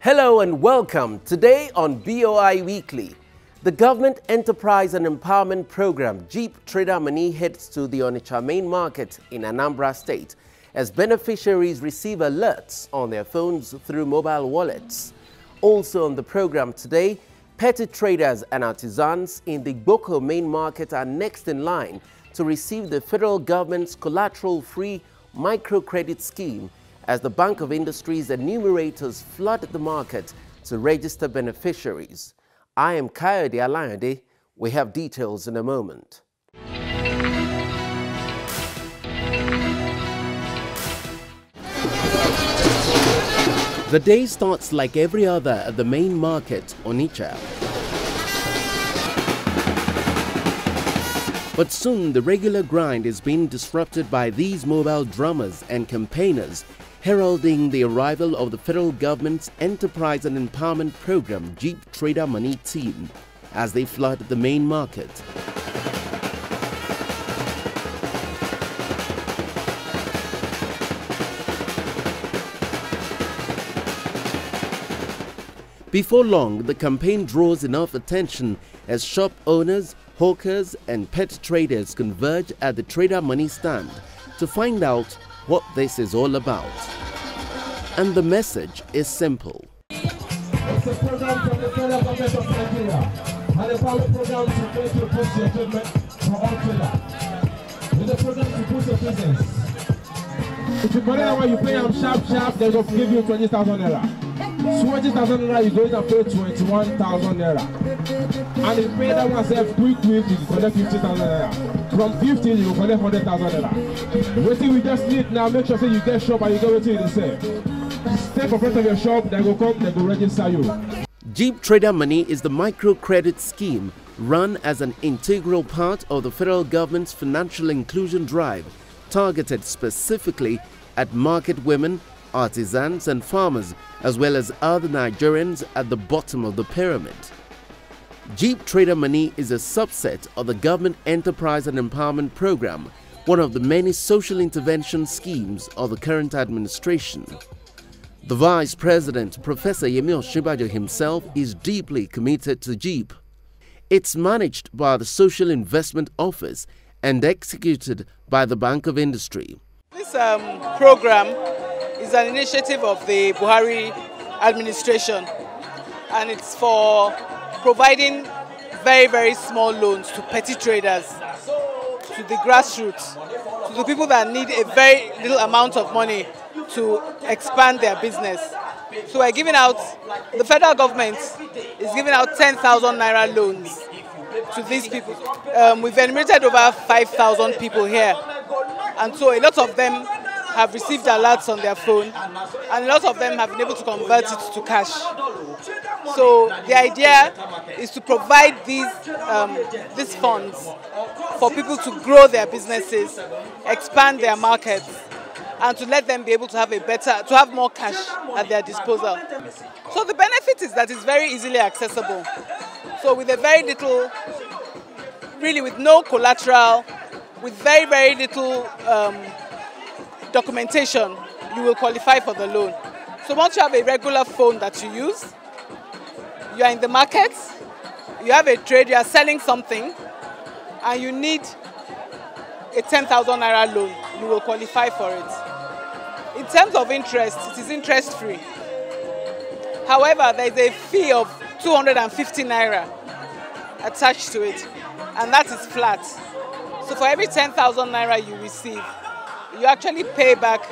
Hello and welcome. Today on BOI Weekly, the Government Enterprise and Empowerment Program Pt.1 heads to the Onitsha main market in Anambra State as beneficiaries receive alerts on their phones through mobile wallets. Also on the program today, petty traders and artisans in the Boko main market are next in line to receive the federal government's collateral-free microcredit scheme as the Bank of Industry's enumerators flood the market to register beneficiaries. I am Kayode Alayande. We have details in a moment. The day starts like every other at the main market, Onitsha. But soon the regular grind is being disrupted by these mobile drummers and campaigners heralding the arrival of the federal government's Enterprise and Empowerment Program Pt.1 team as they flood the main market. Before long, the campaign draws enough attention as shop owners, hawkers and pet traders converge at the Trader Money stand to find out what this is all about. And the message is simple. It's a program from the federal government of Nigeria and a power program to make you boost your equipment for all traders. It's a program to boost your business. If you collect that one, you pay them sharp, they're going to give you 20,000 naira. 20,000 naira, you're going to pay 21,000 naira. And if you pay that one self quick, you collect 50,000 naira. From 50, you will collect 100,000 naira. What we just need now, make sure you get shop and you get what you say. Step in front of your shop, they go come, they go register you. Pt.1 is the microcredit scheme run as an integral part of the federal government's financial inclusion drive, targeted specifically at market women, artisans and farmers, as well as other Nigerians at the bottom of the pyramid. Pt.1 is a subset of the Government Enterprise and Empowerment Program, one of the many social intervention schemes of the current administration. The Vice President, Professor Yemi Osinbajo himself, is deeply committed to Pt. It's managed by the Social Investment Office and executed by the Bank of Industry. This program is an initiative of the Buhari administration, and it's for providing very, very small loans to petty traders, to the grassroots, to the people that need a very little amount of money to expand their business. So we're giving out, the federal government is giving out 10,000 naira loans to these people. We've enumerated over 5,000 people here, and so a lot of them have received alerts on their phone, and a lot of them have been able to convert it to cash. So the idea is to provide these funds for people to grow their businesses, expand their markets, and to let them be able to have more cash at their disposal. So the benefit is that it's very easily accessible. So with a very little, really with no collateral, with very, very little documentation, you will qualify for the loan. So once you have a regular phone that you use, you are in the market, you have a trade, you are selling something, and you need a 10,000 naira loan, you will qualify for it. In terms of interest, it is interest-free. However, there is a fee of 250 naira attached to it, and that is flat. So for every 10,000 naira you receive, you actually pay back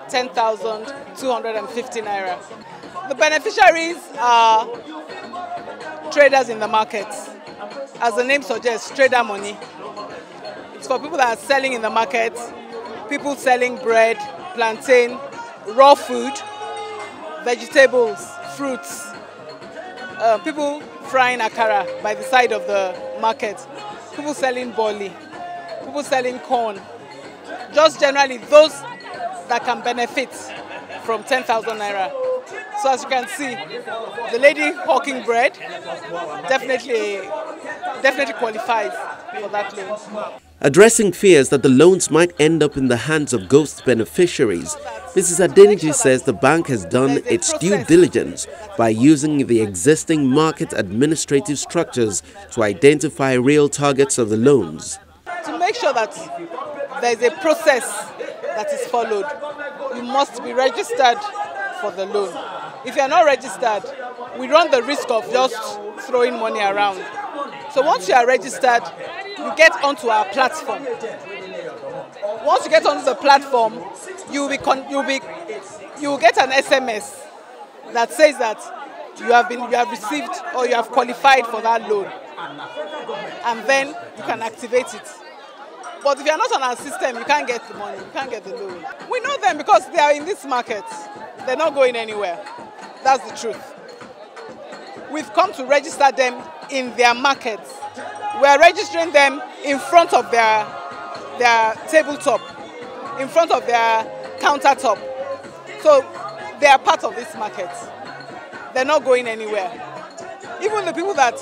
10,250 naira. The beneficiaries are traders in the market. As the name suggests, trader money. It's for people that are selling in the market, people selling bread, plantain, raw food, vegetables, fruits, people frying akara by the side of the market, people selling barley, people selling corn. Just generally those that can benefit from 10,000 naira. So as you can see, the lady hawking bread definitely qualifies for that loan. Addressing fears that the loans might end up in the hands of ghost beneficiaries, Mrs. Adeniji says the bank has done its due diligence by using the existing market administrative structures to identify real targets of the loans. To make sure that there is a process that is followed, you must be registered for the loan. If you are not registered, we run the risk of just throwing money around. So once you are registered, you get onto our platform. Once you get onto the platform, you will get an SMS that says that you have received or you have qualified for that loan, and then you can activate it. But if you are not on our system, you can't get the money, you can't get the loan. We know them because they are in this market. They're not going anywhere. That's the truth. We've come to register them in their markets. We are registering them in front of their tabletop, in front of their countertop. So they are part of this market. They're not going anywhere. Even the people that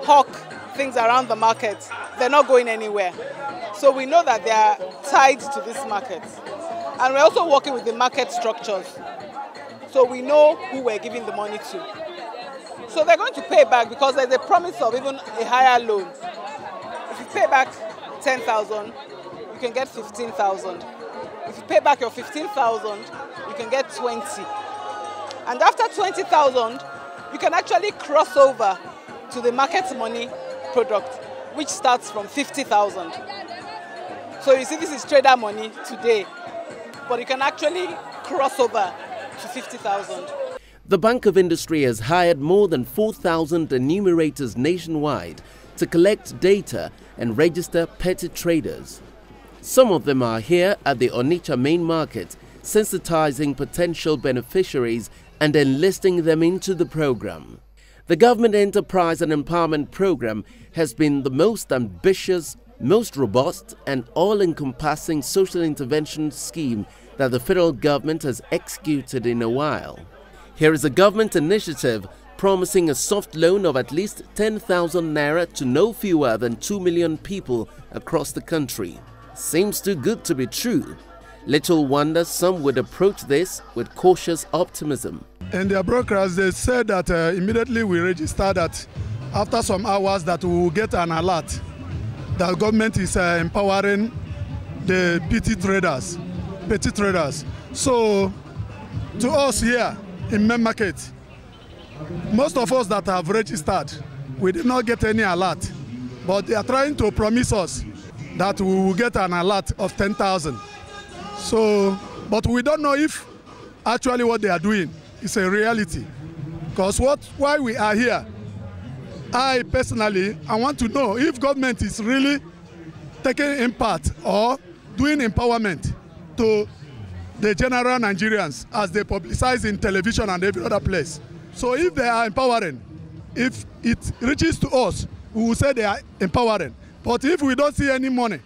hawk things around the market, they're not going anywhere. So we know that they are tied to this market. And we're also working with the market structures. So we know who we're giving the money to. So they're going to pay back because there's a promise of even a higher loan. If you pay back 10,000, you can get 15,000. If you pay back your 15,000, you can get 20. And after 20,000, you can actually cross over to the market money product, which starts from 50,000. So you see, this is trader money today, but you can actually cross over to 50,000. The Bank of Industry has hired more than 4,000 enumerators nationwide to collect data and register petty traders. Some of them are here at the Onitsha main market, sensitizing potential beneficiaries and enlisting them into the program. The Government Enterprise and Empowerment Program has been the most ambitious, most robust and all-encompassing social intervention scheme that the federal government has executed in a while. Here is a government initiative promising a soft loan of at least 10,000 naira to no fewer than 2 million people across the country. Seems too good to be true. Little wonder some would approach this with cautious optimism. In their brokers, they said that immediately we register that after some hours that we will get an alert that the government is empowering the petty traders. So to us here in main market, most of us that have registered, we did not get any alert, but they are trying to promise us that we will get an alert of 10,000. So, but we don't know if actually what they are doing is a reality. Because why we are here, I personally, I want to know if government is really taking impact or doing empowerment to the general Nigerians as they publicize in television and every other place. So if they are empowering, if it reaches to us, we will say they are empowering. But if we don't see any money,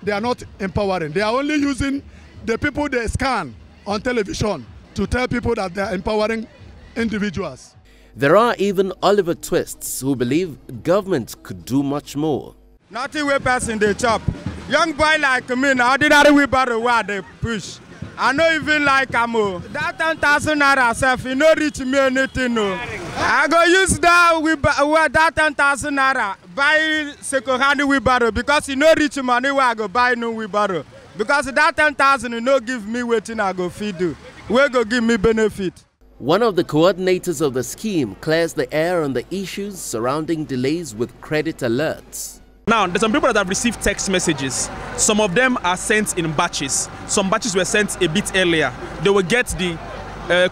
they are not empowering. They are only using the people they scan on television to tell people that they are empowering individuals. There are even Oliver Twists who believe government could do much more. Nothing we pass in the chop. Young boy like me, now ordinary wheelbarrow where they push. I know even like Amo. That 10,000 naira self, you know reach me anything no. I go use that 10,000 naira buy second-hand wheelbarrow because you know reach money where I go buy new wheelbarrow. Because that 10,000 you know give me waiting I go feed you. We go give me benefit. One of the coordinators of the scheme clears the air on the issues surrounding delays with credit alerts. Now, there's some people that have received text messages. Some of them are sent in batches. Some batches were sent a bit earlier. They will get the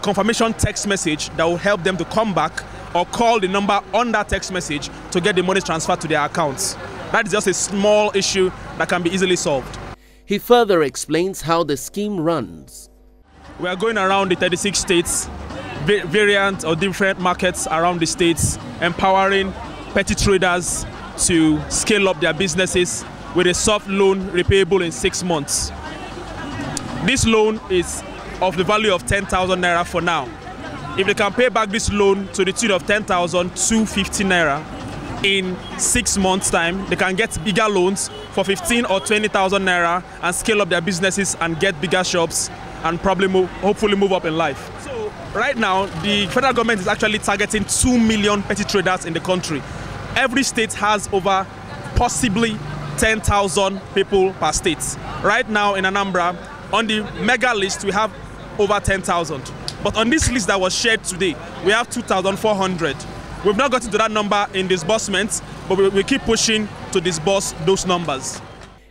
confirmation text message that will help them to come back or call the number on that text message to get the money transferred to their accounts. That is just a small issue that can be easily solved. He further explains how the scheme runs. We are going around the 36 states, variant or different markets around the states, empowering petty traders to scale up their businesses with a soft loan repayable in 6 months. This loan is of the value of 10,000 naira for now. If they can pay back this loan to the tune of 10,250 naira in 6 months' time, they can get bigger loans for 15 or 20,000 naira and scale up their businesses and get bigger shops and probably hopefully move up in life. So right now, the federal government is actually targeting 2 million petty traders in the country. Every state has over possibly 10,000 people per state. Right now in Anambra, on the mega list, we have over 10,000. But on this list that was shared today, we have 2,400. We've not gotten to that number in disbursements, but we keep pushing to disburse those numbers.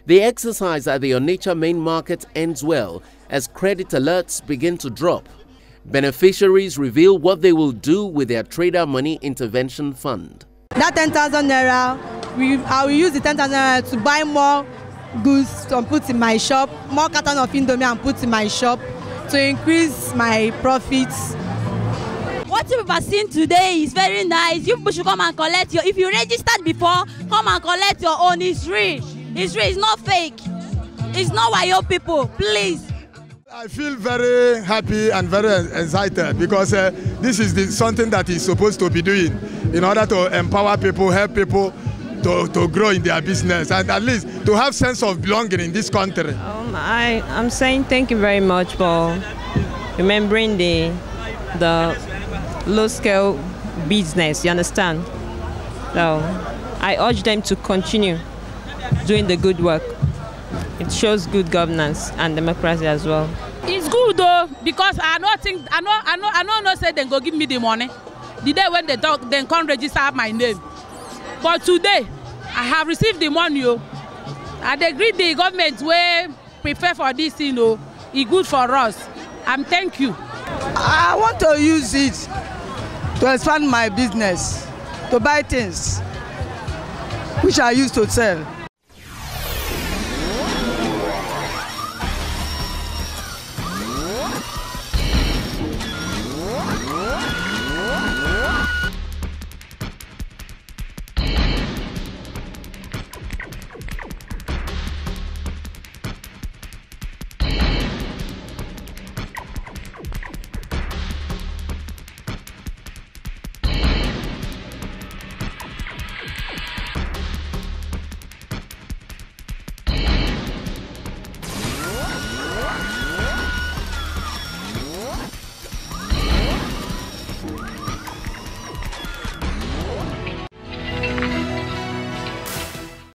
The exercise at the Onitsha main market ends well as credit alerts begin to drop. Beneficiaries reveal what they will do with their Trader Money Intervention Fund. That 10,000 naira, I will use the 10,000 naira to buy more goods to put in my shop, more carton of Indomie and put in my shop to increase my profits. What you have seen today is very nice. You should come and collect your, if you registered before, come and collect your own. It's real. It's real, it's not fake. It's not wayo people, please. I feel very happy and very excited because this is something that is supposed to be doing in order to empower people, help people to grow in their business and at least to have sense of belonging in this country. I'm saying thank you very much for remembering the low-scale business, you understand? So I urge them to continue doing the good work. It shows good governance and democracy as well. It's good though, because I don't say they go give me the money. The day when they talk, they can't register my name. But today, I have received the money. I agree the government will prepare for this, it's good for us. Thank you. I want to use it to expand my business, to buy things which I used to sell.